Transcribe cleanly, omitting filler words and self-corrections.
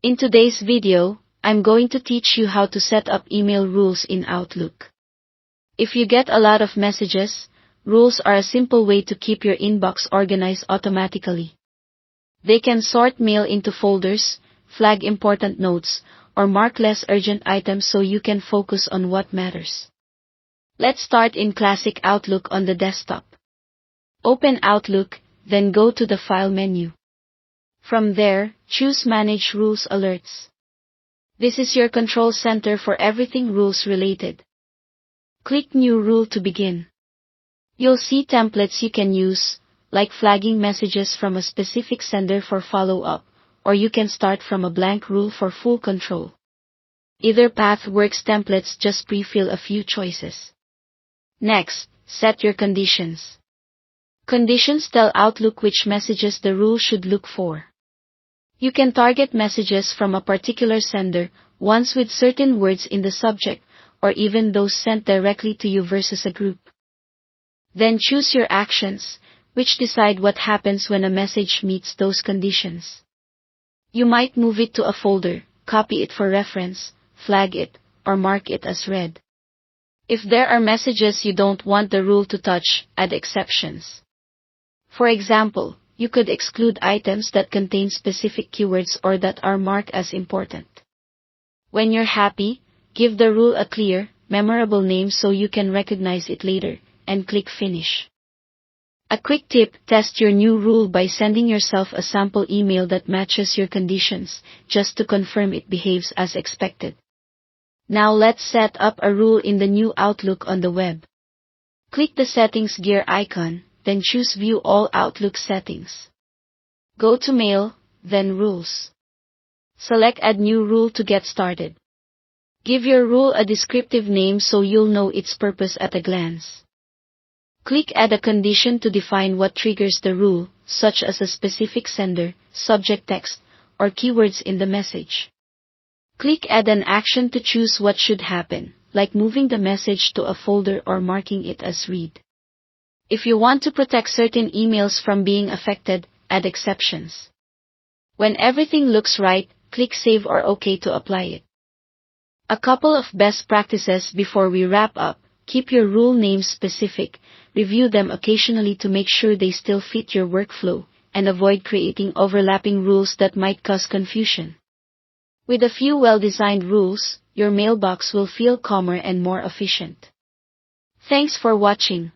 In today's video, I'm going to teach you how to set up email rules in Outlook. If you get a lot of messages, rules are a simple way to keep your inbox organized automatically. They can sort mail into folders, flag important notes, or mark less urgent items so you can focus on what matters. Let's start in classic Outlook on the desktop. Open Outlook, then go to the File menu. From there, choose Manage Rules Alerts. This is your control center for everything rules related. Click New Rule to begin. You'll see templates you can use, like flagging messages from a specific sender for follow-up, or you can start from a blank rule for full control. Either path works. Templates just pre-fill a few choices. Next, set your conditions. Conditions tell Outlook which messages the rule should look for. You can target messages from a particular sender, ones with certain words in the subject, or even those sent directly to you versus a group. Then choose your actions, which decide what happens when a message meets those conditions. You might move it to a folder, copy it for reference, flag it, or mark it as read. If there are messages you don't want the rule to touch, add exceptions. For example, you could exclude items that contain specific keywords or that are marked as important. When you're happy, give the rule a clear, memorable name so you can recognize it later, and click Finish. A quick tip: test your new rule by sending yourself a sample email that matches your conditions, just to confirm it behaves as expected. Now let's set up a rule in the new Outlook on the web. Click the Settings gear icon, then choose View All Outlook Settings. Go to Mail, then Rules. Select Add New Rule to get started. Give your rule a descriptive name so you'll know its purpose at a glance. Click Add a Condition to define what triggers the rule, such as a specific sender, subject text, or keywords in the message. Click Add an Action to choose what should happen, like moving the message to a folder or marking it as read. If you want to protect certain emails from being affected, add exceptions. When everything looks right, click Save or OK to apply it. A couple of best practices before we wrap up: keep your rule names specific, review them occasionally to make sure they still fit your workflow, and avoid creating overlapping rules that might cause confusion. With a few well-designed rules, your mailbox will feel calmer and more efficient. Thanks for watching.